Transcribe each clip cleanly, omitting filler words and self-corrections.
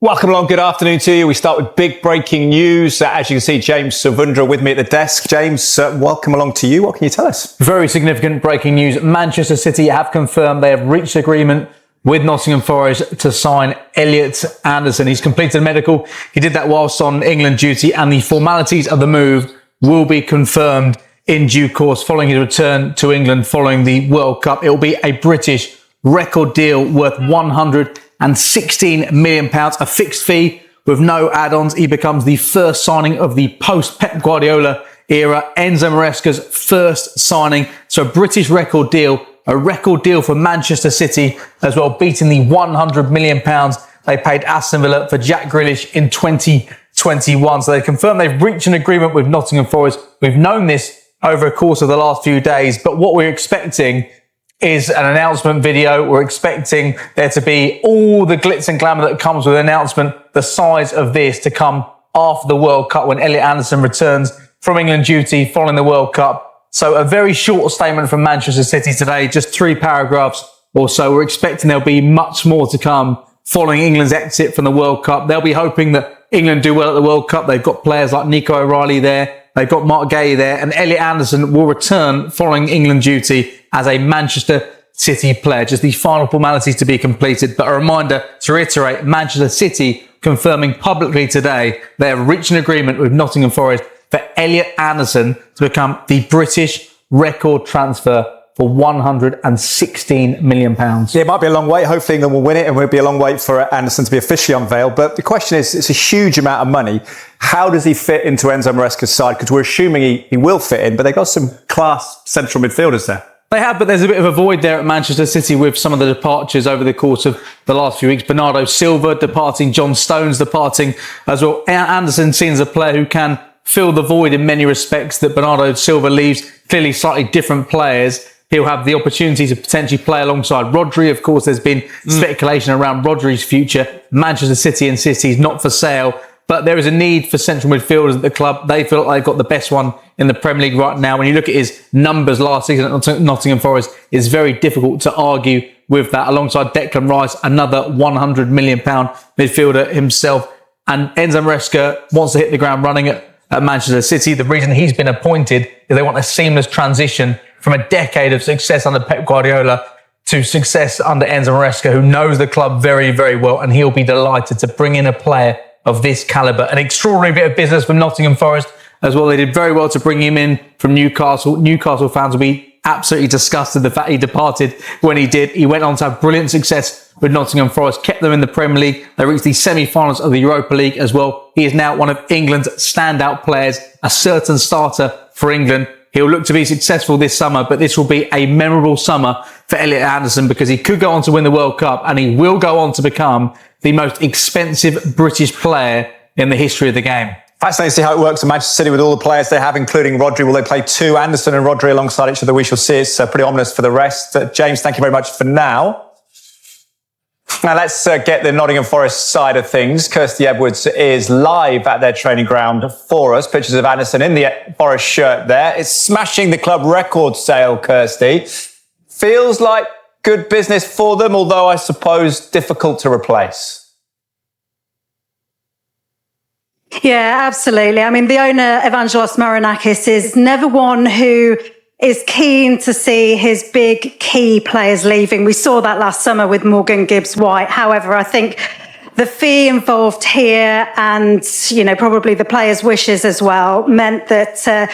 Welcome along, good afternoon to you. We start with big breaking news. As you can see, James Savundra with me at the desk. James, welcome along to you. What can you tell us? Very significant breaking news. Manchester City have confirmed they have reached agreement with Nottingham Forest to sign Elliot Anderson. He's completed medical. He did that whilst on England duty, and the formalities of the move will be confirmed in due course following his return to England following the World Cup. It will be a British record deal worth £116 million, a fixed fee with no add-ons. He becomes the first signing of the post-Pep Guardiola era, Enzo Maresca's first signing. So a British record deal, a record deal for Manchester City as well, beating the £100 million they paid Aston Villa for Jack Grealish in 2021. So they confirmed they've reached an agreement with Nottingham Forest. We've known this over the course of the last few days, but what we're expecting is an announcement video. We're expecting there to be all the glitz and glamour that comes with an announcement the size of this to come after the World Cup when Elliot Anderson returns from England duty following the World Cup. So a very short statement from Manchester City today, just 3 paragraphs or so. We're expecting there'll be much more to come following England's exit from the World Cup. They'll be hoping that England do well at the World Cup. They've got players like Nico O'Reilly there. They've got Mark Gay there, and Elliot Anderson will return following England duty as a Manchester City player. Just the final formalities to be completed. But a reminder to reiterate, Manchester City confirming publicly today they have reached an agreement with Nottingham Forest for Elliot Anderson to become the British record transfer for £116 million. Yeah, it might be a long wait. Hopefully England will win it, and it will be a long wait for Anderson to be officially unveiled. But the question is, it's a huge amount of money. How does he fit into Enzo Maresca's side? Because we're assuming he will fit in, but they've got some class central midfielders there. They have, but there's a bit of a void there at Manchester City with some of the departures over the course of the last few weeks. Bernardo Silva departing, John Stones departing as well. Anderson seen as a player who can fill the void in many respects that Bernardo Silva leaves. Clearly slightly different players. He'll have the opportunity to potentially play alongside Rodri. Of course, there's been speculation around Rodri's future. Manchester City and City is not for sale, but there is a need for central midfielders at the club. They feel like they've got the best one in the Premier League right now. When you look at his numbers last season at Nottingham Forest, it's very difficult to argue with that. Alongside Declan Rice, another £100 million midfielder himself. And Enzo Maresca wants to hit the ground running at Manchester City. The reason he's been appointed is they want a seamless transition from a decade of success under Pep Guardiola to success under Enzo Maresca, who knows the club very, very well, and he'll be delighted to bring in a player of this calibre. An extraordinary bit of business from Nottingham Forest as well. They did very well to bring him in from Newcastle. Newcastle fans will be absolutely disgusted the fact he departed when he did. He went on to have brilliant success with Nottingham Forest, kept them in the Premier League. They reached the semi-finals of the Europa League as well. He is now one of England's standout players, a certain starter for England. He'll look to be successful this summer, but this will be a memorable summer for Elliot Anderson because he could go on to win the World Cup, and he will go on to become the most expensive British player in the history of the game. Fascinating to see how it works at Manchester City with all the players they have, including Rodri. Will they play 2 Anderson and Rodri alongside each other? We shall see. It's pretty ominous for the rest. James, thank you very much for now. Now let's get the Nottingham Forest side of things. Kirsty Edwards is live at their training ground for us. Pictures of Anderson in the Forest shirt there. It's smashing the club record sale, Kirsty. Feels like good business for them, although I suppose difficult to replace. Yeah, absolutely. I mean, the owner, Evangelos Marinakis, is never one who is keen to see his big key players leaving. We saw that last summer with Morgan Gibbs-White. However, I think the fee involved here and, probably the players' wishes as well meant that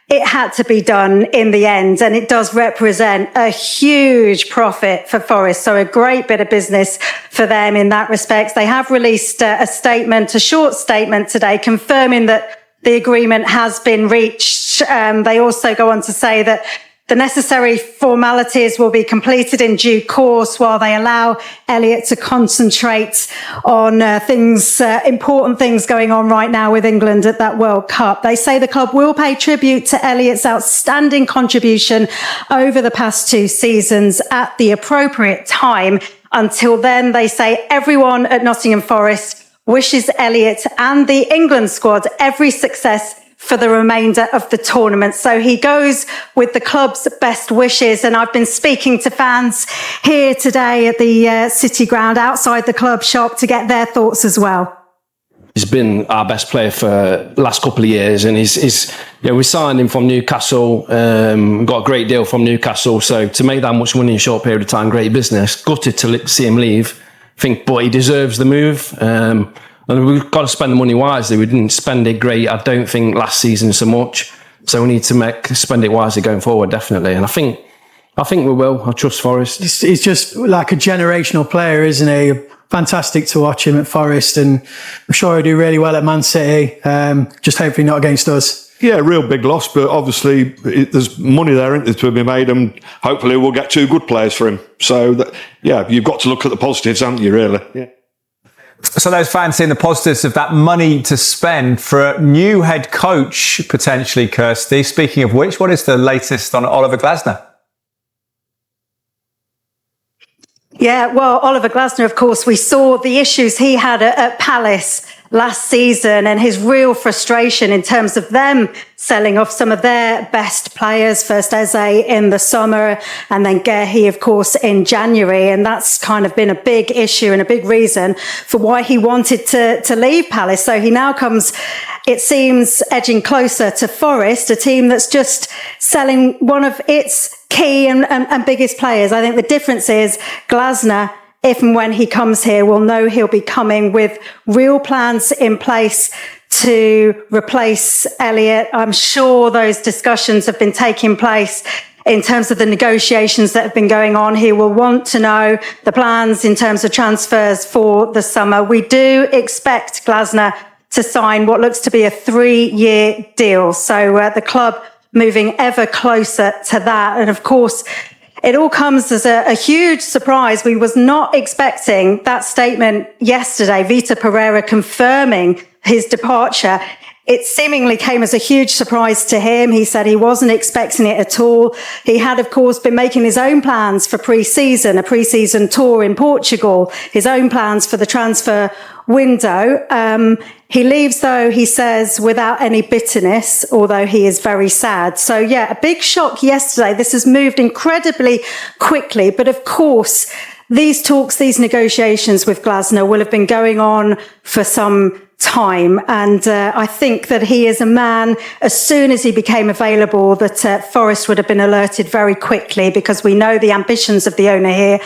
it had to be done in the end. And it does represent a huge profit for Forest. So a great bit of business for them in that respect. They have released a short statement today confirming that the agreement has been reached. They also go on to say that the necessary formalities will be completed in due course while they allow Elliot to concentrate on important things going on right now with England at that World Cup. They say the club will pay tribute to Elliot's outstanding contribution over the past 2 seasons at the appropriate time. Until then, they say everyone at Nottingham Forest wishes Elliot and the England squad every success for the remainder of the tournament. So he goes with the club's best wishes. And I've been speaking to fans here today at the City Ground outside the club shop to get their thoughts as well. He's been our best player for the last couple of years, and we signed him from Newcastle, got a great deal from Newcastle, so to make that much money in a short period of time, great business. Gutted to see him leave, but he deserves the move, and we've got to spend the money wisely. We didn't spend it great, I don't think, last season so much, so we need to spend it wisely going forward, definitely, and I think we will. I trust Forest. He's just like a generational player, isn't he? Fantastic to watch him at Forest, and I'm sure he'll do really well at Man City. Just hopefully not against us. Yeah, real big loss, but obviously there's money there, isn't there, to be made, and hopefully we'll get 2 good players for him. So, you've got to look at the positives, haven't you, really? Yeah. So those fans seeing the positives of that money to spend for a new head coach, potentially, Kirsty. Speaking of which, what is the latest on Oliver Glasner? Yeah, well, Oliver Glasner, of course, we saw the issues he had at Palace last season and his real frustration in terms of them selling off some of their best players, first Eze in the summer and then Guehi, of course, in January. And that's kind of been a big issue and a big reason for why he wanted to leave Palace. So he now comes, it seems, edging closer to Forest, a team that's just selling one of its key and biggest players. I think the difference is Glasner, if and when he comes here, will know he'll be coming with real plans in place to replace Elliott. I'm sure those discussions have been taking place in terms of the negotiations that have been going on. He will want to know the plans in terms of transfers for the summer. We do expect Glasner to sign what looks to be a 3-year deal. So the club moving ever closer to that. And of course, it all comes as a huge surprise. We was not expecting that statement yesterday, Vitor Pereira confirming his departure. It seemingly came as a huge surprise to him. He said he wasn't expecting it at all. He had, of course, been making his own plans for pre-season, a pre-season tour in Portugal, his own plans for the transfer window. He leaves, though, he says, without any bitterness, although he is very sad. So, yeah, a big shock yesterday. This has moved incredibly quickly. But, of course, these talks, these negotiations with Glasner will have been going on for some time. And I think that he is a man, as soon as he became available, that Forest would have been alerted very quickly, because we know the ambitions of the owner here.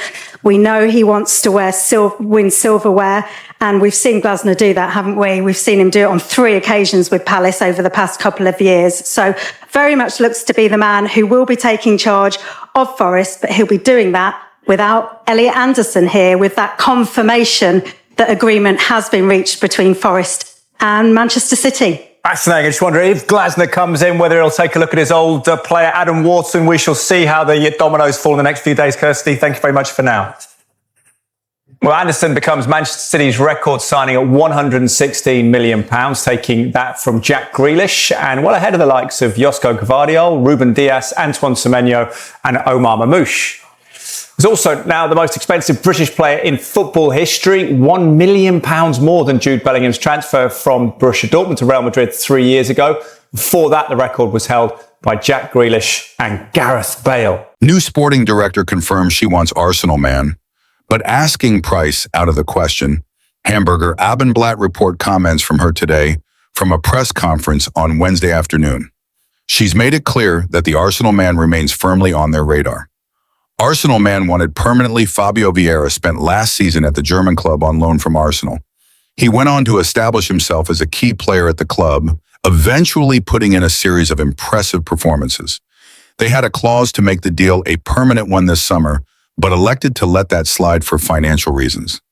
We know he wants to win silverware. And we've seen Glasner do that, haven't we? We've seen him do it on 3 occasions with Palace over the past couple of years. So very much looks to be the man who will be taking charge of Forest, but he'll be doing that without Elliot Anderson here, with that confirmation that agreement has been reached between Forest and Manchester City. Fascinating. I just wonder if Glasner comes in, whether he'll take a look at his old player, Adam Wharton. We shall see how the dominoes fall in the next few days. Kirsty, thank you very much for now. Well, Anderson becomes Manchester City's record signing at £116 million, taking that from Jack Grealish, and well ahead of the likes of Josko Gvardiol, Ruben Dias, Antoine Semenyo and Omar Mamouche. He's also now the most expensive British player in football history, £1 million more than Jude Bellingham's transfer from Borussia Dortmund to Real Madrid 3 years ago. Before that, the record was held by Jack Grealish and Gareth Bale. New sporting director confirms she wants Arsenal man, but asking price out of the question. Hamburger Abendblatt report comments from her today from a press conference on Wednesday afternoon. She's made it clear that the Arsenal man remains firmly on their radar. Arsenal man wanted permanently Fabio Vieira, spent last season at the German club on loan from Arsenal. He went on to establish himself as a key player at the club, eventually putting in a series of impressive performances. They had a clause to make the deal a permanent one this summer, but elected to let that slide for financial reasons.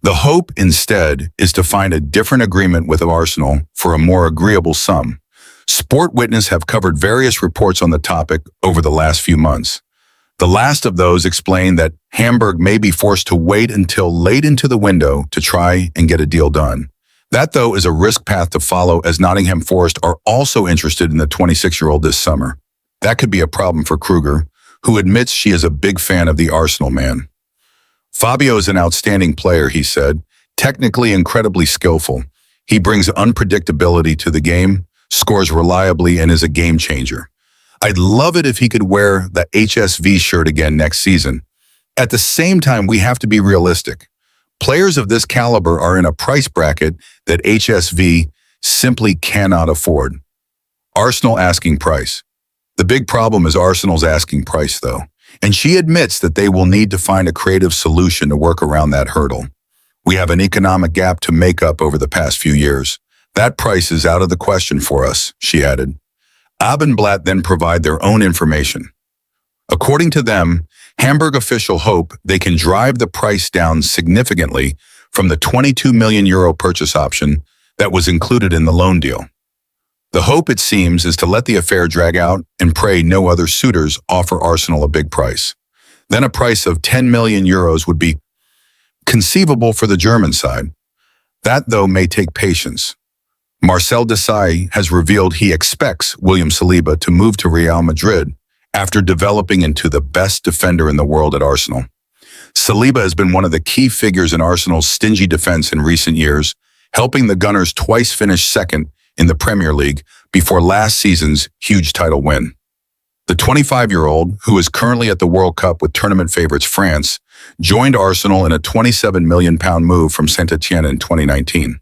The hope, instead, is to find a different agreement with Arsenal for a more agreeable sum. Sport Witness have covered various reports on the topic over the last few months. The last of those explain that Hamburg may be forced to wait until late into the window to try and get a deal done. That, though, is a risk path to follow, as Nottingham Forest are also interested in the 26-year-old this summer. That could be a problem for Kruger, who admits she is a big fan of the Arsenal man. Fabio is an outstanding player, he said, technically incredibly skillful. He brings unpredictability to the game, scores reliably, and is a game changer. I'd love it if he could wear the HSV shirt again next season. At the same time, we have to be realistic. Players of this caliber are in a price bracket that HSV simply cannot afford. Arsenal asking price. The big problem is Arsenal's asking price, though, and she admits that they will need to find a creative solution to work around that hurdle. We have an economic gap to make up over the past few years. That price is out of the question for us, she added. Abendblatt then provide their own information. According to them, Hamburg official hope they can drive the price down significantly from the €22 million purchase option that was included in the loan deal. The hope, it seems, is to let the affair drag out and pray no other suitors offer Arsenal a big price. Then a price of €10 million would be conceivable for the German side. That, though, may take patience. Marcel Desailly has revealed he expects William Saliba to move to Real Madrid after developing into the best defender in the world at Arsenal. Saliba has been one of the key figures in Arsenal's stingy defense in recent years, helping the Gunners twice finish second in the Premier League before last season's huge title win. The 25-year-old, who is currently at the World Cup with tournament favorites France, joined Arsenal in a £27 million move from Saint-Etienne in 2019.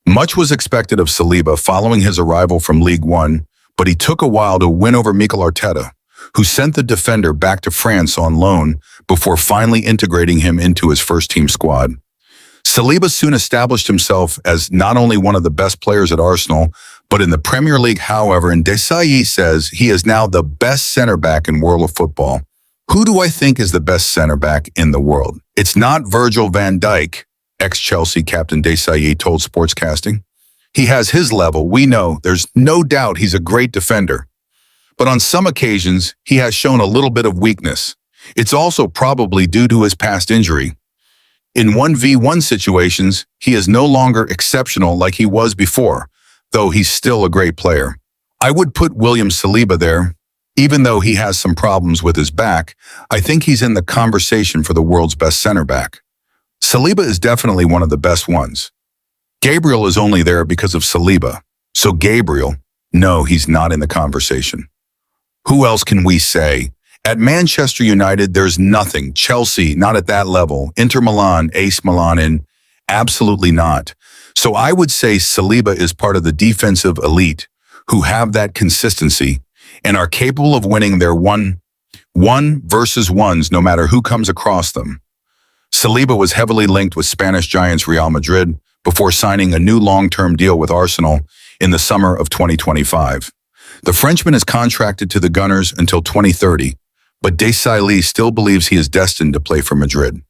Much was expected of Saliba following his arrival from League One, but he took a while to win over Mikel Arteta, who sent the defender back to France on loan before finally integrating him into his first-team squad. Saliba soon established himself as not only one of the best players at Arsenal, but in the Premier League, however, and Desailly says he is now the best center-back in world of football. Who do I think is the best center-back in the world? It's not Virgil van Dijk, ex-Chelsea captain Desailly told Sportscasting. He has his level, we know. There's no doubt he's a great defender. But on some occasions, he has shown a little bit of weakness. It's also probably due to his past injury. In 1v1 situations, he is no longer exceptional like he was before, though he's still a great player. I would put William Saliba there. Even though he has some problems with his back, I think he's in the conversation for the world's best center-back. Saliba is definitely one of the best ones. Gabriel is only there because of Saliba. So Gabriel, no, he's not in the conversation. Who else can we say? At Manchester United, there's nothing. Chelsea, not at that level. Inter Milan, AC Milan, absolutely not. So I would say Saliba is part of the defensive elite who have that consistency and are capable of winning their one versus ones no matter who comes across them. Saliba was heavily linked with Spanish giants Real Madrid before signing a new long-term deal with Arsenal in the summer of 2025. The Frenchman is contracted to the Gunners until 2030, but Desailly still believes he is destined to play for Madrid.